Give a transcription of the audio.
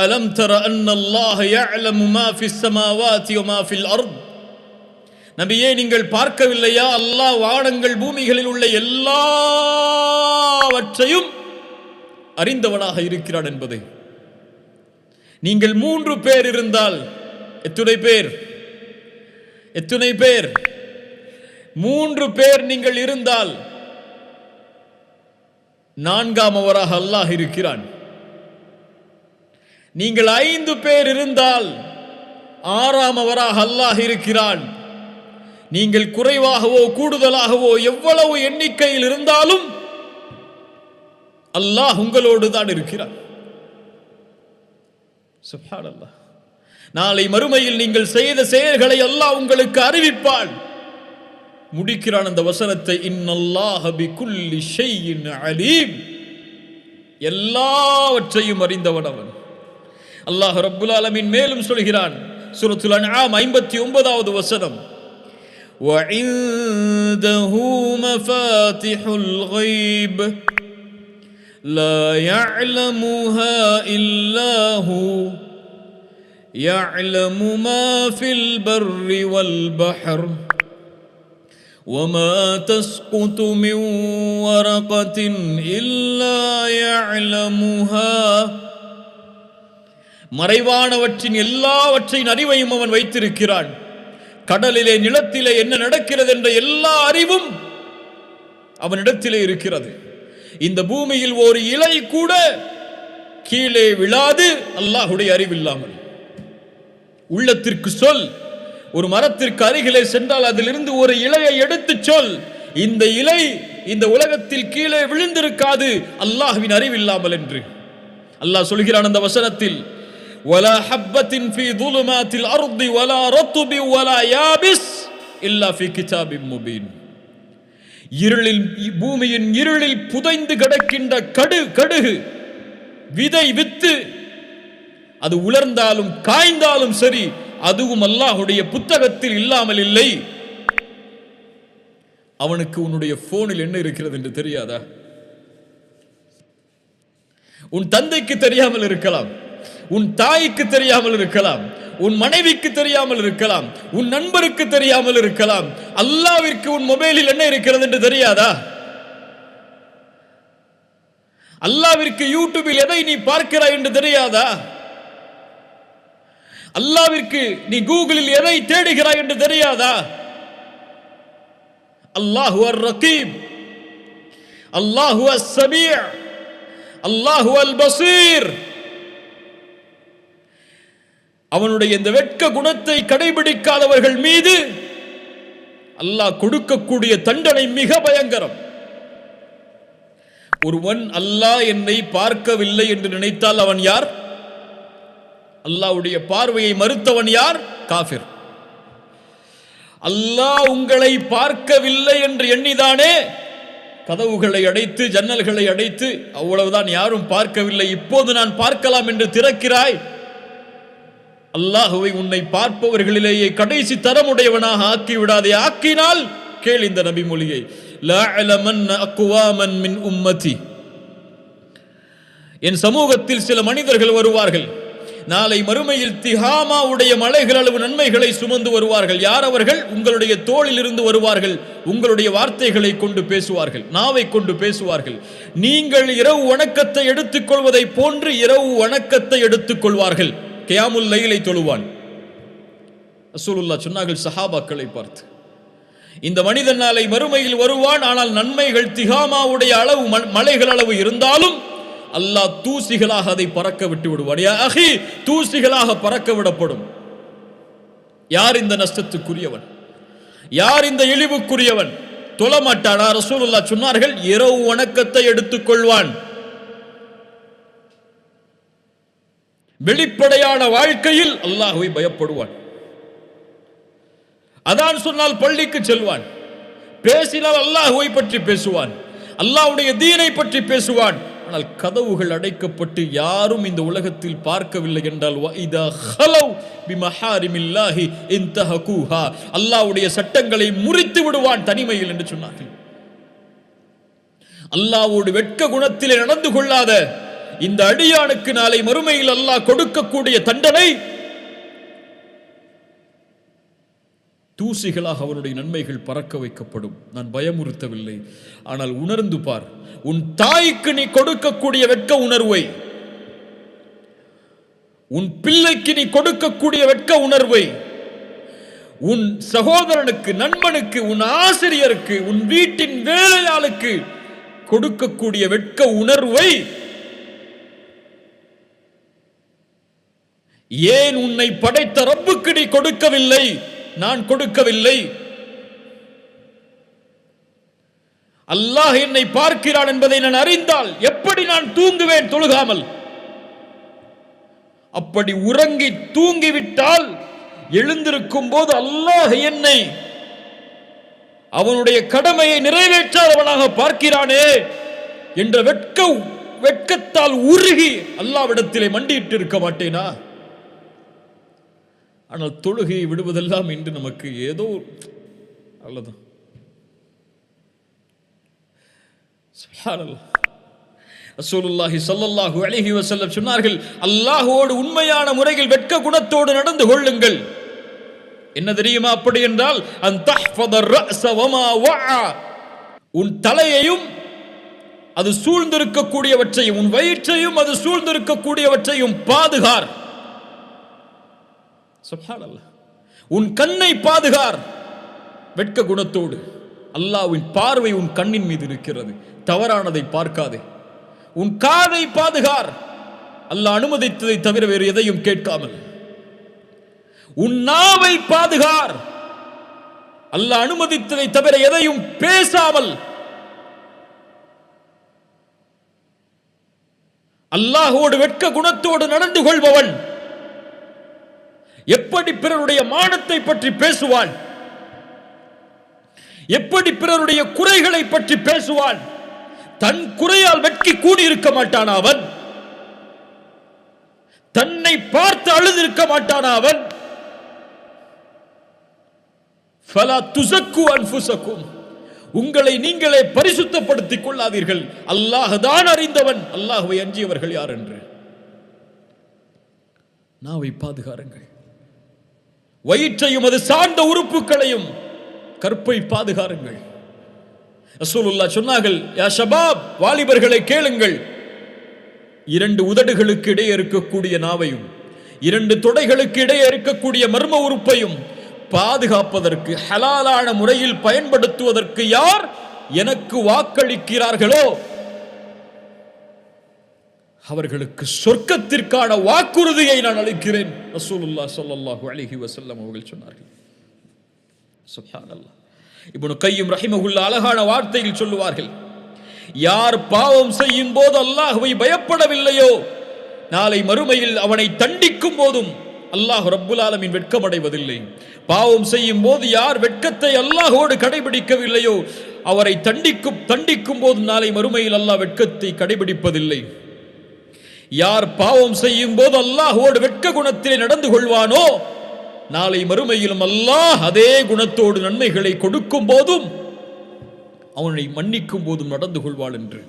அலம் தர அன்னல்லாஹ யஅலமு மா ஃபிஸ் ஸமாவாதி வ மா ஃபில் அர்த். நபியே, நீங்கள் பார்க்கவில்லையா, அல்லாஹ் வானங்கள் பூமிகளில் உள்ள எல்லாவற்றையும் அறிந்தவனாக இருக்கிறான் என்பதை. நீங்கள் 3 பேர் இருந்தால் எத்துணை பேர் 3 பேர் நீங்கள் இருந்தால் 4ஆமவராக அல்லாஹ் இருக்கிறான். நீங்கள் 5 பேர் இருந்தால் 6ஆமவராக அல்லாஹ் இருக்கிறான். நீங்கள் குறைவாகவோ கூடுதலாகவோ எவ்வளவு எண்ணிக்கையில் இருந்தாலும் அல்லாஹ் உங்களோடு தான் இருக்கிறான். சுப்ஹானல்லாஹ். நாளை மறுமையில் நீங்கள் செய்த செயல்களை அல்லாஹ் உங்களுக்கு அறிவிப்பான். முடிக்கிறான் அந்த வசனத்தை, இன்னல்லாஹ பிகுல்லி ஷைஇன் அலீம். எல்லாவற்றையும் அறிந்தவன் அவன். அல்லாஹ் ரப்புல் ஆலமீன் மேலும் சொல்கிறான், சூரத்துல் அன்ஆம் 59வது வசனம், وعنده مفاتح الغيب لا يعلمها إلا هو يعلم ما في البر والبحر وما تسقط من ورقة إلا يعلمها. மறைவானவற்றின் எல்லாவற்றின் அறிவையும் அவன் வைத்திருக்கிறான். கடலிலே நிலத்திலே என்ன நடக்கிறது என்ற எல்லா அறிவும் அவனிடத்திலே இருக்கிறது. இந்த பூமியில் ஒரு இலை கூட கீழே விழாது அல்லாஹ்வுடைய அறிவில்லாமல். உள்ளத்திற்கு சொல், ஒரு மரத்திற்கு அருகிலே சென்றால் அதிலிருந்து ஒரு இலையை எடுத்து சொல், இந்த இலை இந்த உலகத்தில் கீழே விழுந்திருக்காது அல்லாஹ்வின் அறிவில்லாமல் என்று. அல்லாஹ் சொல்கிறான் அந்த வசனத்தில், ولا حبة في ظلمات الأرض ولا رطب ولا يابس إلا في كتاب مبين. இருளில், பூமியின் இருளில் புதைந்து கிடக்கின்ற கடுகு விதை வித்து அது உலர்ந்தாலும் காய்ந்தாலும் சரி, அதுவும் அல்லாஹ்வுடைய புத்தகத்தில் இல்லாமல் இல்லை. அவனுக்கு உன்னுடைய போனில் என்ன இருக்கிறது என்று தெரியாதா? உன் தந்தைக்கு தெரியாமல் இருக்கலாம், உன் தாய்க்கு தெரியாமல் இருக்கலாம், உன் மனைவிக்கு தெரியாமல் இருக்கலாம், உன் நண்பருக்கு தெரியாமல் இருக்கலாம். அல்லாஹ்விற்கு உன் மொபைலில் என்ன இருக்கிறது என்று தெரியாதா? அல்லாஹ்விற்கு யூடியூபில் எதை நீ பார்க்கிறாய் என்று தெரியாதா? அல்லாஹ்விற்கு நீ கூகுளில் எதை தேடுகிறாய் என்று தெரியாதா? அல்லாஹு அர் ரகீப், அல்லாஹு அஸ் சமீ', அல்லாஹு அல் பஸீர். அவனுடைய இந்த வெட்க குணத்தை கடைபிடிக்காதவர்கள் மீது அல்லாஹ் கொடுக்கக்கூடிய தண்டனை மிக பயங்கரம். ஒருவன் அல்லாஹ் என்னை பார்க்கவில்லை என்று நினைத்தால் அவன் யார்? அல்லாஹ்வுடைய பார்வையை மறுத்தவன் யார்? காஃபிர். அல்லாஹ் உங்களை பார்க்கவில்லை என்று எண்ணிதானே கதவுகளை அடைத்து ஜன்னல்களை அடைத்து, அவ்வளவுதான், யாரும் பார்க்கவில்லை, இப்போது நான் பார்க்கலாம் என்று திறக்கிறாய். அல்லாஹுவை உன்னை பார்ப்பவர்களிலேயே கடைசி தரமுடையவனாக ஆக்கி விடாதே. ஆக்கினால் கேள் இந்த நபி மொழியை, லா அலமன்ன அக்வாமன் மின் உம்மதி. என் சமூகத்தில் சில மனிதர்கள் வருவார்கள், நாளை மறுமையில் திஹாமாவுடைய மலைகள் அளவு நன்மைகளை சுமந்து வருவார்கள். யார் அவர்கள்? உங்களுடைய தோளில் இருந்து வருவார்கள். உங்களுடைய வார்த்தைகளை கொண்டு பேசுவார்கள், நாவை கொண்டு பேசுவார்கள். நீங்கள் இரவு வணக்கத்தை எடுத்துக்கொள்வதை போன்று இரவு வணக்கத்தை எடுத்துக் கொள்வார்கள். கியாமுல் லைலை தொழுவான். ரசூலுல்லாஹ் சொன்னார்கள் சஹாபாக்களை பார்த்து, இந்த மனிதன் நாளை மறுமையில் வருவான், ஆனால் நன்மைகள் திஹாமாவுடைய அளவு மலைகள் அளவு இருந்தாலும் அல்லாஹ் தூசிகளாக அதை பறக்க விட்டு விடுவான். யா அஹி, தூசிகளாக பறக்க விடப்படும். யார் இந்த நஷ்டத்துக்குரியவன்? யார் இந்த இழிவுக்குரியவன்? தொழமாட்டானா? ரசூலுல்லாஹ் சொன்னார்கள் இரவு வணக்கத்தை எடுத்துக்கொள்வான். வெளிப்படையான வாழ்க்கையில் அல்லாஹ்வை பயப்படுவான். அதான் சொன்னால் பள்ளிக்கு செல்வான், பேசினால் அல்லாஹ்வை பற்றி பேசுவான், அல்லாஹ்வுடைய தீனை பற்றி பேசுவான். ஆனால் கதவுகள் அடைக்கப்பட்டு யாரும் இந்த உலகத்தில் பார்க்கவில்லை என்றால் வஇதா ஹலவ் பிமஹாரிமில்லாஹி இன்தஹகுஹா, அல்லாஹ்வுடைய சட்டங்களை முறித்து விடுவான் தனிமையில் என்று சொன்னார்கள். அல்லாஹ்வோடு வெட்க குணத்திலே நடந்து கொள்ளாத, இந்த அடியானுக்கு நாளை மறுமையில் அல்லாஹ் கொடுக்கக்கூடிய தண்டனை தூசிகளாக அவனுடைய நன்மைகள் பறக்க வைக்கப்படும். நான் பயமுறுத்தவில்லை, ஆனால் உணர்ந்து பார். உன் தாய்க்கு நீ கொடுக்கக்கூடிய வெட்க உணர்வை, உன் பிள்ளைக்கு நீ கொடுக்கக்கூடிய வெட்க உணர்வை, உன் சகோதரனுக்கு, நண்பனுக்கு, உன் ஆசிரியருக்கு, உன் வீட்டின் வேலையாளுக்கு கொடுக்கக்கூடிய வெட்க உணர்வை ஏன் உன்னை படைத்த ரப்புக்கு நீ கொடுக்கவில்லை? நான் கொடுக்கவில்லை. அல்லாஹ் என்னை பார்க்கிறான் என்பதை நான் அறிந்தால் எப்படி நான் தூங்குவேன் தொழுகாமல்? அப்படி உறங்கி தூங்கிவிட்டால் எழுந்திருக்கும் போது அல்லாஹ் என்னை அவனுடைய கடமையை நிறைவேற்றாதவனாக பார்க்கிறானே என்ற வெட்கத்தால் உருகி அல்லாஹ்விடத்திலே மண்டியிட்டு இருக்க மாட்டேனா? ஆனால் தொழுகையை விடுவதெல்லாம் இன்று நமக்கு ஏதோ அல்லது சுப்ஹானல்லாஹ். ரசூலுல்லாஹி ஸல்லல்லாஹு அலைஹி வஸல்லம் சொன்னார்கள், அல்லாஹ்வோடு உண்மையான முறையில் வெட்க குணத்தோடு நடந்து கொள்ளுங்கள். என்ன தெரியுமா அப்படி என்றால், அன் தஹ்ஃபத الرأس وما وعى, உன் தலையையும் அது சூழ்ந்திருக்கக்கூடியவற்றையும், உன் வயிற்றையும் அது சூழ்ந்திருக்கக்கூடியவற்றையும் பாதுகார். சுப்ஹானல்லாஹ். உன் கண்ணை பாதுகார் வெட்க குணத்தோடு. அல்லாஹ்வின் பார்வை உன் கண்ணின் மீது இருக்கிறது, தவறானதை பார்க்காதே. உன் காதை பாதுகார், அல்லாஹ் அனுமதித்ததை தவிர வேறு எதையும் கேட்காமல். உன் நாவை பாதுகார், அல்லாஹ் அனுமதித்ததை தவிர எதையும் பேசாமல். அல்லாஹ்வோடு வெட்க குணத்தோடு நடந்து கொள்பவன் எப்படி பிறருடைய மானத்தை பற்றி பேசுவான்? எப்படி பிறருடைய குறைகளை பற்றி பேசுவான்? தன் குறையால் வெட்கி கூடியிருக்க மாட்டான் அவன். தன்னை பார்த்து அழுதிருக்க மாட்டான் அவன். ஃபலா துஸக்கு அன்ஃபுஸக்கும், உங்களை நீங்களே பரிசுத்தப்படுத்திக் கொள்ளாதீர்கள். அல்லாஹ் தான் அறிந்தவன், அல்லாஹ்வை அஞ்சியவர்கள் யார் என்று. நாவை பாதுகாருங்கள், வயிற்றையும் அது சார்ந்த உறுப்புகளையும், கற்பை பாதுகாருங்கள். ரசூலுல்லாஹ் சொன்னார்கள், யா ஷபாப், வாலிபர்களை கேளுங்கள், இரண்டு உதடுகளுக்கு இடையே இருக்கக்கூடிய நாவையும், இரண்டு தொடைகளுக்கு இடையே இருக்கக்கூடிய மர்ம உறுப்பையும் பாதுகாப்பதற்கு, ஹலாலான முறையில் பயன்படுத்துவதற்கு யார் எனக்கு வாக்களிக்கிறார்களோ அவர்களுக்கு சொர்க்கத்திற்கான வாக்குறுதியை நான் அளிக்கிறேன். ரசூலுல்லாஹ் ஸல்லல்லாஹு அலைஹி வஸல்லம் அவர்கள் சொன்னார்கள். சுப்ஹானல்லாஹ். இப்னு கய்யிம் ரஹிமஹுல்லாஹ் அழகான வார்த்தையில் சொல்லுவார்கள், யார் பாவம் செய்யும் போது அல்லாஹ்வை பயப்படவில்லையோ, நாளை மறுமையில் அவனை தண்டிக்கும் போதும் அல்லாஹ் ரப்புல் ஆலமீன் வெட்கமடைவதில்லை. பாவம் செய்யும் போது யார் வெட்கத்தை அல்லாஹ்வோடு கடைபிடிக்கவில்லையோ அவரை தண்டிக்கும் போது நாளை மறுமையில் அல்லாஹ் வெட்கத்தை கடைபிடிப்பதில்லை. யார் பாவம் செய்யும் போது அல்லாஹ்வோடு வெட்க குணத்திலே நடந்து கொள்வானோ நாளை மறுமையிலும் அல்லாஹ் அதே குணத்தோடு நன்மைகளை கொடுக்கும் போதும் அவனை மன்னிக்கும் போதும் நடந்து கொள்வான் என்று